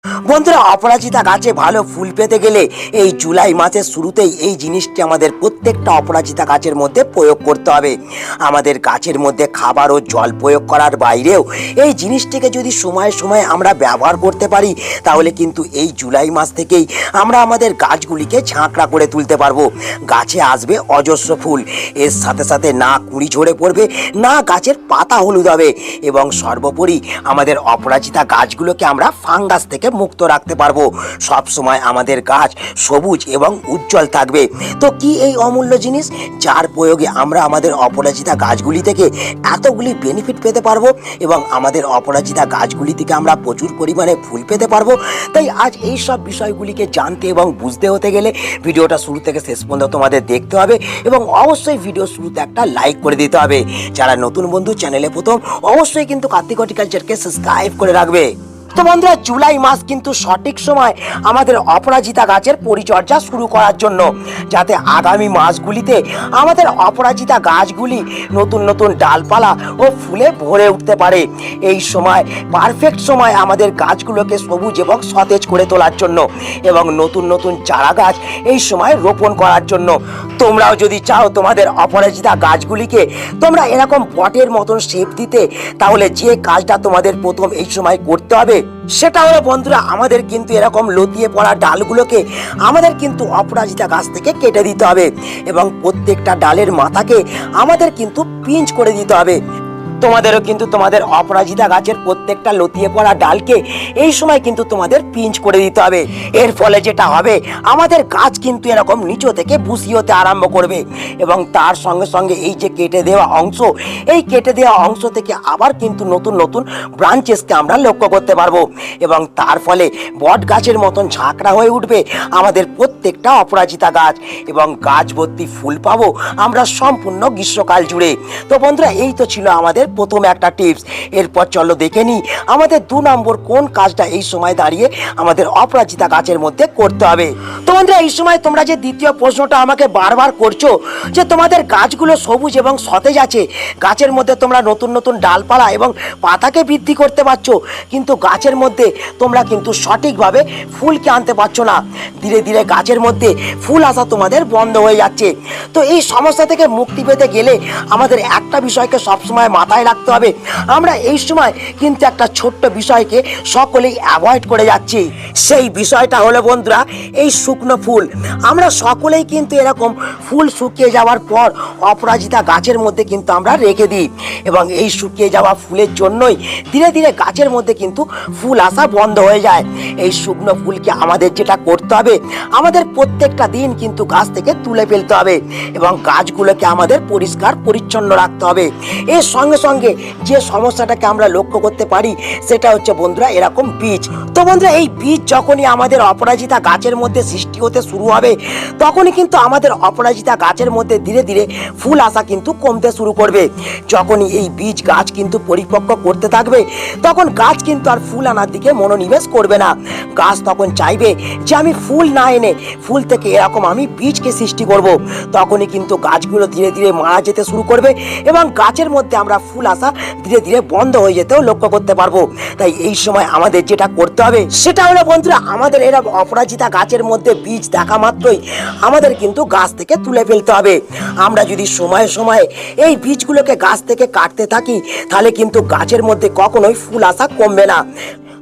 বন্ধুরা, অপরাজিতা গাছে ভালো ফুল পেতে গেলে এই জুলাই মাসের শুরুতেই এই জিনিসটি আমাদের প্রত্যেকটা অপরাজিতা গাছের মধ্যে প্রয়োগ করতে হবে। আমাদের গাছের মধ্যে খাবার ও জল প্রয়োগ করার বাইরেও এই জিনিসটিকে যদি সময়ে সময়ে আমরা ব্যবহার করতে পারি, তাহলে কিন্তু এই জুলাই মাস থেকেই আমরা আমাদের গাছগুলিকে ঝাঁকড়া করে তুলতে পারবো। গাছে আসবে অজস্র ফুল, এর সাথে সাথে না কুঁড়ি ঝরে পড়বে, না গাছের পাতা হলুদ হবে, এবং সর্বোপরি আমাদের অপরাজিতা গাছগুলোকে আমরা ফাঙ্গাস থেকে মুক্ত রাখতে পারবো। সব সময় আমাদের গাছ সবুজ এবং উজ্জ্বল থাকবে। তো কি এই অমূল্য জিনিস, যার প্রয়োগে আমরা আমাদের অপরাজিতা গাছগুলি থেকে এতগুলি বেনিফিট পেতে পারবো এবং আমাদের অপরাজিতা গাছগুলি থেকে আমরা প্রচুর পরিমাণে ফুল পেতে পারবো। তাই আজ এই সব বিষয়গুলিকে জানতে এবং বুঝতে হতে গেলে ভিডিওটা শুরু থেকে শেষ পর্যন্ত তোমাদের দেখতে হবে এবং অবশ্যই ভিডিও শুরুতে একটা লাইক করে দিতে হবে। যারা নতুন বন্ধু চ্যানেলে প্রথম, অবশ্যই কিন্তু কার্তিক হর্টিকালচারকে সাবস্ক্রাইব করে রাখবে। তো বন্ধুরা, জুলাই মাস কিন্তু সঠিক সময় আমাদের অপরাজিতা গাছের পরিচর্যা শুরু করার জন্য, যাতে আগামী মাসগুলিতে আমাদের অপরাজিতা গাছগুলি নতুন নতুন ডালপালা ও ফুলে ভরে উঠতে পারে। এই সময় পারফেক্ট সময় আমাদের গাছগুলোকে সবুজ এবং সতেজ করে তোলার জন্য এবং নতুন নতুন চারা গাছ এই সময় রোপণ করার জন্য। তোমরাও যদি চাও তোমাদের অপরাজিতা গাছগুলিকে তোমরা এরকম পটের মতন শেপ দিতে, তাহলে যে কাজটা তোমাদের প্রথম এই সময় করতে হবে সেটা হলো বন্ধুরা, আমাদের কিন্তু এরকম লতিয়ে পড়া ডালগুলোকে আমাদের কিন্তু অপরাজিতা গাছ থেকে কেটে দিতে হবে এবং প্রত্যেকটা ডালের মাথাকে আমাদের কিন্তু পিঞ্চ করে দিতে হবে। তোমাদেরও কিন্তু তোমাদের অপরাজিতা গাছের প্রত্যেকটা লতিয়ে পড়া ডালকে এই সময় কিন্তু তোমাদের পিঞ্চ করে দিতে হবে। এর ফলে যেটা হবে, আমাদের গাছ কিন্তু এরকম নিচু থেকে বুসি হতে আরম্ভ করবে এবং তার সঙ্গে সঙ্গে এই যে কেটে দেওয়া অংশ, এই কেটে দেওয়া অংশ থেকে আবার কিন্তু নতুন নতুন ব্রাঞ্চেসকে আমরা লক্ষ্য করতে পারবো এবং তার ফলে বট গাছের মতন ঝাঁকড়া হয়ে উঠবে আমাদের প্রত্যেকটা অপরাজিতা গাছ এবং গাছ ভর্তি ফুল পাবো আমরা সম্পূর্ণ গ্রীষ্মকাল জুড়ে। তো বন্ধুরা, এই তো ছিল আমাদের প্রথম একটা টিপস। এরপর চলো দেখে নিই আমাদের 2 নম্বর কোন কাজটা এই সময় দাঁড়িয়ে আমাদের অপরাজিতা গাছের মধ্যে করতে হবে। তো বন্ধুরা, এই সময় তোমরা যে দ্বিতীয় প্রশ্নটা আমাকে বারবার করছো যে তোমাদের গাছগুলো সবুজ এবং সতেজ আছে, গাছের মধ্যে তোমরা নতুন নতুন ডালপালা এবং পাতাকে বৃদ্ধি করতে পারছো, কিন্তু গাছের মধ্যে তোমরা কিন্তু সঠিকভাবে ফুলকে আনতে পারছো না। ধীরে ধীরে গাছের মধ্যে ফুল আসা তোমাদের বন্ধ হয়ে যাচ্ছে। তো এই সমস্যা থেকে মুক্তি পেতে গেলে আমাদের একটা বিষয়কে সবসময় মাথায় রাখতে হবে। আমরা এই সময় কিন্তু একটা ছোট্ট বিষয়কে সকলেই অ্যাভয়েড করে যাচ্ছি। সেই বিষয়টা হলো বন্ধুরা, এই শুকনো ফুল। আমরা সকলেই কিন্তু এরকম ফুল শুকিয়ে যাওয়ার পর অপরাজিতা গাছের মধ্যে কিন্তু আমরা রেখে দিই এবং এই শুকিয়ে যাওয়া ফুলের জন্যই ধীরে ধীরে গাছের মধ্যে কিন্তু ফুল আসা বন্ধ হয়ে যায়। এই শুকনো ফুলকে আমাদের যেটা করতে হবে, আমাদের প্রত্যেকটা দিন কিন্তু গাছ থেকে তুলে ফেলতে হবে এবং গাছগুলোকে আমাদের পরিষ্কার পরিচ্ছন্ন রাখতে হবে। এর সঙ্গে সঙ্গে যে সমস্যাটাকে আমরা লক্ষ্য করতে পারি সেটা হচ্ছে বন্ধুরা এরকম বীজ। তো বন্ধুরা, এই বীজ যখনই আমাদের অপরাজিতা গাছের মধ্যে সৃষ্টি হতে শুরু হবে, তখনই কিন্তু আমাদের অপরাজিতা গাছের মধ্যে ধীরে ধীরে ফুল আসা কিন্তু কমতে শুরু করবে। যখনই এই বীজ গাছ কিন্তু পরিপক্ক করতে থাকবে, তখন গাছ কিন্তু আর ফুল আনার দিকে মনোনিবেশ করবে না। গাছ তখন চাইবে যে আমি ফুল না এনে ফুল থেকে এরকম আমি বীজকে সৃষ্টি করব। তখনই কিন্তু গাছগুলো ধীরে ধীরে মারা যেতে শুরু করবে এবং গাছের মধ্যে আমরা ফুল আসা ধীরে ধীরে বন্ধ হয়ে যেতেও লক্ষ্য করতে পারবো। তাই এই সময় আমাদের যেটা করতে হবে সেটা হলো বন্ধুরা, আমাদের এরকম অপরাজিতা গাছের মধ্যে বীজ দেখা মাত্রই আমাদের কিন্তু গাছ থেকে তুলে ফেলতে হবে। আমরা যদি সময়ে সময়ে এই বীজগুলোকে গাছ থেকে কাটতে থাকি, তাহলে কিন্তু গাছের মধ্যে কখনোই ফুল আসা কমবে না।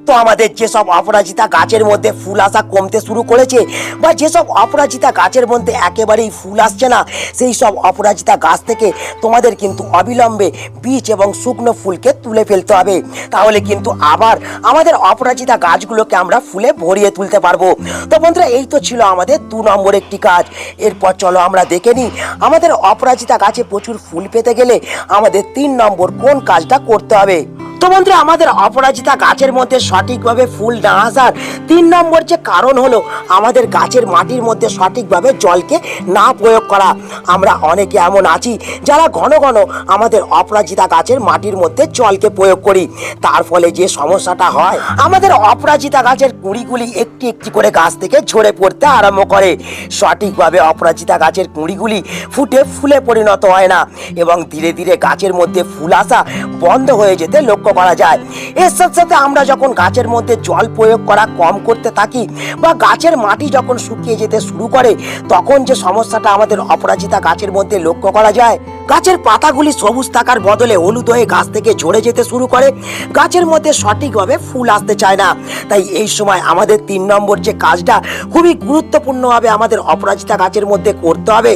তো আমাদের যেসব অপরাজিতা গাছের মধ্যে ফুল আসা কমতে শুরু করেছে বা যেসব অপরাজিতা গাছের মধ্যে একেবারেই ফুল আসছে না, সেই সব অপরাজিতা গাছ থেকে তোমাদের কিন্তু অবিলম্বে বীজ এবং শুকনো ফুলকে তুলে ফেলতে হবে। তাহলে কিন্তু আবার আমাদের অপরাজিতা গাছগুলোকে আমরা ফুলে ভরিয়ে তুলতে পারবো। তো বন্ধুরা, এই তো ছিল আমাদের 2 নম্বর একটি কাজ। এরপর চলো আমরা দেখে নিই আমাদের অপরাজিতা গাছে প্রচুর ফুল পেতে গেলে আমাদের 3 নম্বর কোন কাজটা করতে হবে। তো বন্ধুরা, আমাদের অপরাজিতা গাছের মধ্যে সঠিকভাবে ফুল না আসার 3 নম্বর যে কারণ হলো আমাদের গাছের মাটির মধ্যে সঠিকভাবে জলকে না প্রয়োগ করা। আমরা অনেকে এমন আছি যারা ঘন ঘন আমাদের অপরাজিতা গাছের মাটির মধ্যে জলকে প্রয়োগ করি। তার ফলে যে সমস্যাটা হয়, আমাদের অপরাজিতা গাছের কুঁড়িগুলি একটি একটি করে গাছ থেকে ঝরে পড়তে আরম্ভ করে। সঠিকভাবে অপরাজিতা গাছের কুঁড়িগুলি ফুটে ফুলে পরিণত হয় না এবং ধীরে ধীরে গাছের মধ্যে ফুল আসা বন্ধ হয়ে যেতে লক্ষ্য লক্ষ্য করা যায়। এর সাথে সাথে আমরা যখন গাছের মধ্যে জল প্রয়োগ করা কম করতে থাকি বা গাছের মাটি যখন শুকিয়ে যেতে শুরু করে, তখন যে সমস্যাটা আমাদের অপরাজিতা গাছের মধ্যে লক্ষ্য করা যায়, গাছের পাতাগুলি সবুজ থাকার বদলে হলুদ হয়ে গাছ থেকে ঝরে যেতে শুরু করে, গাছের মধ্যে সঠিকভাবে ফুল আসতে চায় না। তাই এই সময় আমাদের 3 নম্বর যে কাজটা খুবই গুরুত্বপূর্ণভাবে আমাদের অপরাজিতা গাছের মধ্যে করতে হবে,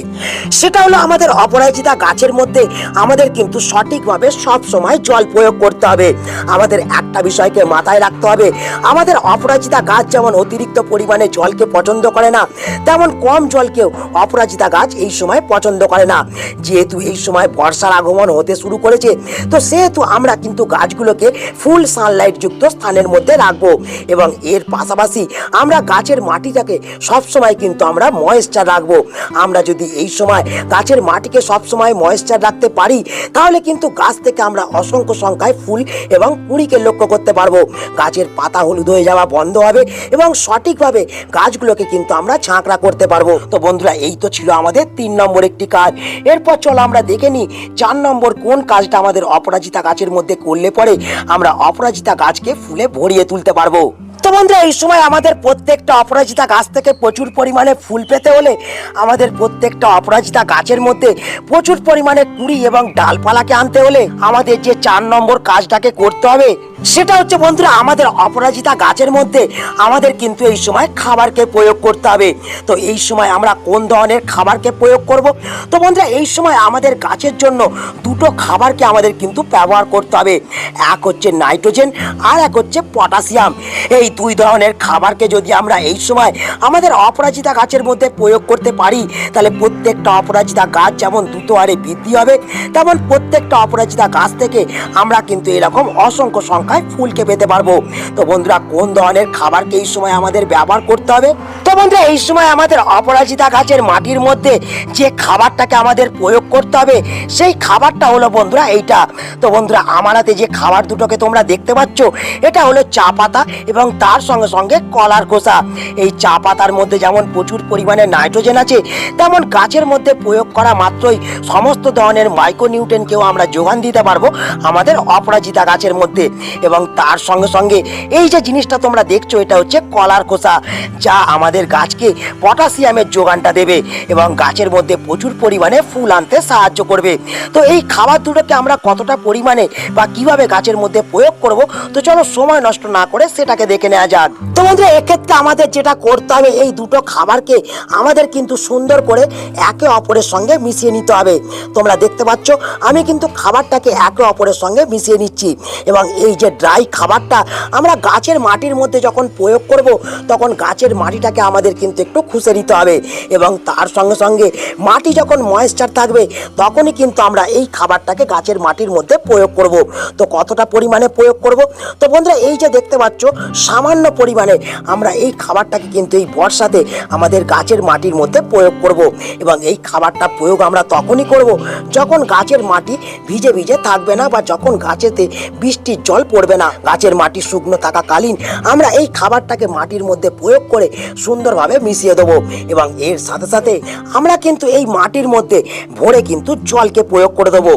সেটা হলো আমাদের অপরাজিতা গাছের মধ্যে আমাদের কিন্তু সঠিকভাবে সব সময় জল প্রয়োগ করতে হবে। আমাদের একটা বিষয়কে মাথায় রাখতে হবে, আমাদের অপরাজিতা গাছ যেমন অতিরিক্ত পরিমাণে জলকে পছন্দ করে না, তেমন কম জলকেও অপরাজিতা গাছ এই সময় পছন্দ করে না। যেহেতু এই সময় বর্ষার আগমন হতে শুরু করেছে, তো সেহেতু আমরা কিন্তু গাছগুলোকে ফুল সানলাইট যুক্ত স্থানের মধ্যে রাখবো এবং এর পাশাপাশি আমরা গাছের মাটিটাকে সবসময় কিন্তু আমরা ময়েশ্চার রাখবো। আমরা যদি এই সময় গাছের মাটিকে সবসময় ময়েশ্চার রাখতে পারি, তাহলে কিন্তু গাছ থেকে আমরা অসংখ্য সংখ্যায় ফুল এবং কুঁড়িকে লক্ষ্য করতে পারবো। গাছের পাতা হলুদ হয়ে যাওয়া বন্ধ হবে এবং সঠিকভাবে গাছগুলোকে কিন্তু আমরা ঝাঁকড়া করতে পারবো। তো বন্ধুরা, এই তো ছিল আমাদের 3 নম্বর একটি কাজ। এরপর চলো আমরা দেখে নিই 4 নম্বর কোন কাজটা আমাদের অপরাজিতা গাছের মধ্যে করলে পরে আমরা অপরাজিতা গাছকে ফুলে ভরিয়ে তুলতে পারবো। তো বন্ধুরা, এই সময় আমাদের প্রত্যেকটা অপরাজিতা গাছ থেকে প্রচুর পরিমাণে ফুল পেতে হলে আমাদের প্রত্যেকটা অপরাজিতা গাছের মধ্যে প্রচুর পরিমাণে কুঁড়ি এবং ডালপালাকে আনতে হলে আমাদের যে 4 নম্বর কাজটাকে করতে হবে, সেটা হচ্ছে বন্ধুরা আমাদের অপরাজিতা গাছের মধ্যে আমাদের কিন্তু এই সময় খাবারকে প্রয়োগ করতে হবে। তো এই সময় আমরা কোন ধরনের খাবারকে প্রয়োগ করব? তো বন্ধুরা, এই সময় আমাদের গাছের জন্য দুটো খাবারকে আমাদের কিন্তু ব্যবহার করতে হবে। এক হচ্ছে নাইট্রোজেন আর এক হচ্ছে পটাশিয়াম। এই 2 ধরনের খাবারকে যদি আমরা এই সময় আমাদের অপরাজিতা গাছের মধ্যে প্রয়োগ করতে পারি, তাহলে প্রত্যেকটা অপরাজিতা গাছ যেমন দ্রুত হারে বৃদ্ধি হবে, তেমন প্রত্যেকটা অপরাজিতা গাছ থেকে আমরা কিন্তু এরকম অসংখ্য সংখ্যায় ফুলকে পেতে পারবো। তো বন্ধুরা, কোন ধরনের খাবারকে এই সময় আমাদের ব্যবহার করতে হবে? তো বন্ধুরা, এই সময় আমাদের অপরাজিতা গাছের মাটির মধ্যে যে খাবারটাকে আমাদের প্রয়োগ করতে হবে, সেই খাবারটা হলো বন্ধুরা এইটা। তো বন্ধুরা, আমার হাতে যে খাবার দুটোকে তোমরা দেখতে পাচ্ছ, এটা হলো চা পাতা এবং তার সঙ্গে সঙ্গে কলার খোসা। এই চা পাতার মধ্যে যেমন প্রচুর পরিমাণে নাইট্রোজেন আছে, তেমন গাছের মধ্যে প্রয়োগ করা মাত্রই সমস্ত ধরনের মাইক্রোনিউট্রেনকেও আমরা যোগান দিতে পারবো আমাদের অপরাজিতা গাছের মধ্যে। এবং তার সঙ্গে সঙ্গে এই যে জিনিসটা তোমরা দেখছো, এটা হচ্ছে কলার খোসা, যা আমাদের গাছকে পটাশিয়ামের যোগানটা দেবে এবং গাছের মধ্যে প্রচুর পরিমাণে ফুল আনতে সাহায্য করবে। তো এই খাবার দুটোকে আমরা কতটা পরিমাণে বা কিভাবে গাছের মধ্যে প্রয়োগ করব, তো চলো সময় নষ্ট না করে সেটাকে দেখে নেওয়া যাক। তো বন্ধুরা, এক্ষেত্রে আমাদের যেটা করতে হবে, এই দুটো খাবারকে আমাদের কিন্তু সুন্দর করে একে অপরের সঙ্গে মিশিয়ে নিতে হবে। তোমরা দেখতে পাচ্ছ আমি কিন্তু খাবারটাকে একে অপরের সঙ্গে মিশিয়ে নিচ্ছি এবং এই যে ড্রাই খাবারটা আমরা গাছের মাটির মধ্যে যখন প্রয়োগ করব, তখন গাছের মাটিটাকে আমাদের কিন্তু একটু খুঁজে নিতে হবে এবং তার সঙ্গে সঙ্গে মাটি যখন ময়েশ্চার থাকবে, তখনই কিন্তু আমরা এই খাবারটাকে গাছের মাটির মধ্যে প্রয়োগ করব। তো কতটা পরিমাণে প্রয়োগ করব? তো বন্ধুরা, এই যে দেখতে পাচ্ছ সামান্য পরিমাণে আমরা এই খাবারটাকে কিন্তু এই বর্ষাতে আমাদের গাছের মাটির মধ্যে প্রয়োগ করব এবং এই খাবারটা প্রয়োগ আমরা তখনই করব যখন গাছের মাটি ভিজে ভিজে থাকবে না বা যখন গাছেতে বৃষ্টির জল পড়বে না। গাছের মাটি শুকনো থাকাকালীন আমরা এই খাবারটাকে মাটির মধ্যে প্রয়োগ করে সুন্দরভাবে মিশিয়ে দেবো এবং এর সাথে সাথে আমরা কিন্তু এই মাটির মধ্যে ভরে কিন্তু জলকে প্রয়োগ করে দেবো।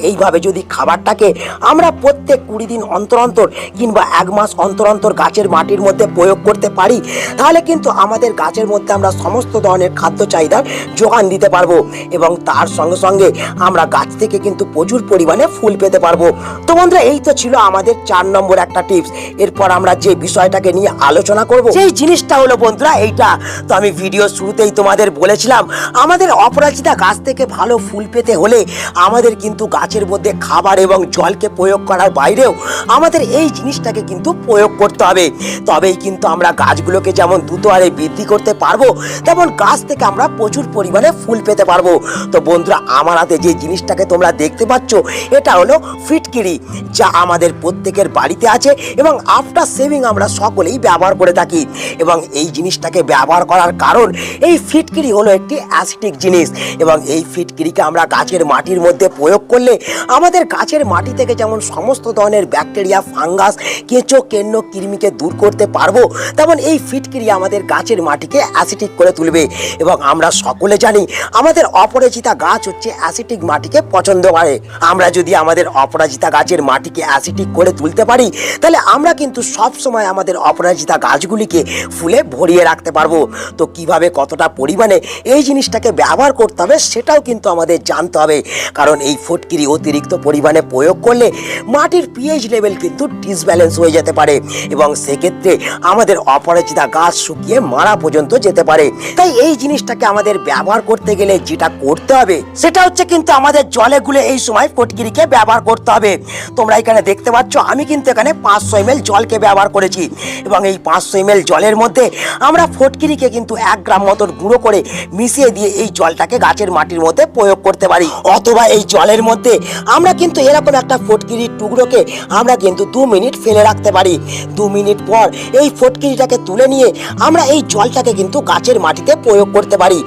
এইভাবে যদি খাবারটাকে আমরা প্রত্যেক 20 দিন অন্তর অন্তর কিংবা 1 মাস অন্তর অন্তর গাছের মাটির মধ্যে প্রয়োগ করতে পারি, তাহলে কিন্তু আমাদের গাছের মধ্যে আমরা সমস্ত ধরনের খাদ্য চাহিদার যোগান দিতে পারবো এবং তার সঙ্গে সঙ্গে আমরা গাছ থেকে কিন্তু প্রচুর পরিমাণে ফুল পেতে পারবো। তো বন্ধুরা, এই তো ছিল আমাদের 4 নম্বর একটা টিপস। এরপর আমরা যে বিষয়টাকে নিয়ে আলোচনা করব, সেই জিনিসটা হলো বন্ধুরা এইটা। তো আমি ভিডিও শুরুতেই তোমাদের বলেছিলাম, আমাদের অপরাজিতা গাছ থেকে ভালো ফুল পেতে হলে আমাদের কিন্তু গাছের মধ্যে খাবার এবং জলকে প্রয়োগ করার বাইরেও আমাদের এই জিনিসটাকে কিন্তু প্রয়োগ করতে হবে। তবেই কিন্তু আমরা গাছগুলোকে যেমন দ্রুত হারে বৃদ্ধি করতে পারবো, তেমন গাছ থেকে আমরা প্রচুর পরিমাণে ফুল পেতে পারবো। তো বন্ধুরা, আমার হাতে যে জিনিসটাকে তোমরা দেখতে পাচ্ছ, এটা হলো ফিটকিরি, যা আমাদের প্রত্যেকের বাড়িতে আছে এবং আফটার সেভিং আমরা সকলেই ব্যবহার করে থাকি। এবং এই জিনিসটাকে ব্যবহার করার কারণ, এই ফিটকিরি হলো একটি অ্যাসিডিক জিনিস এবং এই ফিটকিরিকে আমরা গাছের মাটির মধ্যে প্রয়োগ করলে আমাদের গাছের মাটি থেকে যেমন সমস্ত ধরনের ব্যাকটেরিয়া, ফাঙ্গাস, কেঁচো, কেন্ন, কৃমিকে দূর করতে পারবো, তেমন এই ফিটকিরি আমাদের গাছের মাটিকে অ্যাসিডিক করে তুলবে। এবং আমরা সকলে জানি আমাদের অপরাজিতা গাছ হচ্ছে অ্যাসিডিক মাটিকে পছন্দ করে। আমরা যদি আমাদের অপরাজিতা গাছের মাটিকে অ্যাসিডিক করে তুলতে তুলতে পারি, তাহলে আমরা কিন্তু সব সময় আমাদের অপরাজিতা গাছগুলিকে ফুলে ভরিয়ে রাখতে পারবো। তো কিভাবে কতটা পরিমাণে এই জিনিসটাকে ব্যবহার করতে হবে সেটাও কিন্তু আমাদের জানতে হবে, কারণ এই ফটকিরি অতিরিক্ত পরিমাণে প্রয়োগ করলে মাটির পিএইচ লেভেল কিন্তু ডিসব্যালেন্স হয়ে যেতে পারে এবং সেক্ষেত্রে আমাদের অপরাজিতা গাছ শুকিয়ে মারা পর্যন্ত যেতে পারে। তাই এই জিনিসটাকে আমাদের ব্যবহার করতে গেলে যেটা করতে হবে সেটা হচ্ছে কিন্তু আমাদের জলে গুলে এই সময় ফটকিরিকে ব্যবহার করতে হবে। তোমরা এখানে দেখতে পাচ্ছ আমি কিন্তু এখানে 500 ml জলকে ব্যবহার করেছি এবং এই 500 ml জলের মধ্যে আমরা ফটকিরিকে কিন্তু 1 গ্রাম মতন গুঁড়ো করে মিশিয়ে দিয়ে এই জলটাকে গাছের মাটির মধ্যে প্রয়োগ করতে পারি। অথবা এই জলের মধ্যে আমরা কিন্তু এরকম একটা ফটকিরির টুকরোকে আমরা কিন্তু 2 মিনিট ফেলে রাখতে পারি। 2 মিনিট পর এই ফটকিরিটাকে তুলে নিয়ে আমরা এই জলটাকে কিন্তু গাছের মাটিতে প্রয়োগ করতে পারি।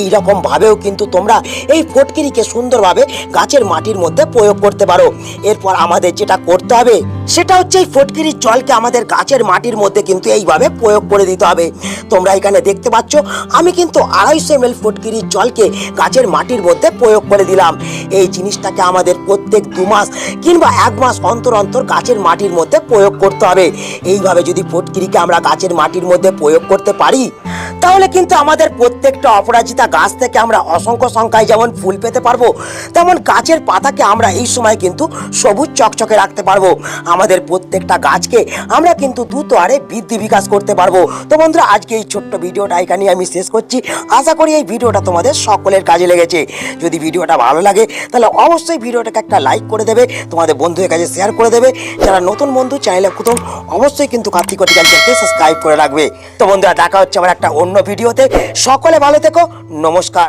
এই রকম ভাবেও কিন্তু তোমরা এই ফটকিরিকে সুন্দরভাবে গাছের মাটির মধ্যে প্রয়োগ করতে পারো। এরপর আমাদের যেটা করতে হবে সেটা হচ্ছে এই ফটকিরির জলকে আমাদের গাছের মাটির মধ্যে কিন্তু এইভাবে প্রয়োগ করে দিতে হবে। তোমরা এখানে দেখতে পাচ্ছ আমি কিন্তু 250 ml ফটকিরির জলকে গাছের মাটির মধ্যে প্রয়োগ করে দিলাম। এই জিনিসটাকে আমাদের প্রত্যেক 2 মাস কিংবা 1 মাস অন্তর অন্তর গাছের মাটির মধ্যে প্রয়োগ করতে হবে। এইভাবে যদি ফটকিরিকে আমরা গাছের মাটির মধ্যে প্রয়োগ করতে পারি তাহলে কিন্তু আমাদের প্রত্যেকটা অপরাজিতা গাছ থেকে আমরা অসংখ্য সংখ্যায় যেমন ফুল পেতে পারবো, তেমন গাছের পাতাকে আমরা এই সময় কিন্তু সবুজ চকচকে রাখতে পারবো। আমাদের প্রত্যেকটা গাছকে আমরা কিন্তু দ্রুত হারে বৃদ্ধি বিকাশ করতে পারবো। তো বন্ধুরা, আজকে এই ছোট্ট ভিডিওটা এখানে আমি শেষ করছি। আশা করি এই ভিডিওটা তোমাদের সকলের কাজে লেগেছে। যদি ভিডিওটা ভালো লাগে তাহলে অবশ্যই ভিডিওটাকে একটা লাইক করে দেবে, তোমাদের বন্ধুদের কাছে শেয়ার করে দেবে। যারা নতুন বন্ধু চ্যানেলে প্রথম অবশ্যই কিন্তু কার্তিক হর্টিকালচারকে সাবস্ক্রাইব করে রাখবে। তো বন্ধুরা, দেখা হচ্ছে আবার একটা অন্য ভিডিওতে। সকলে ভালো থেকো, নমস্কার।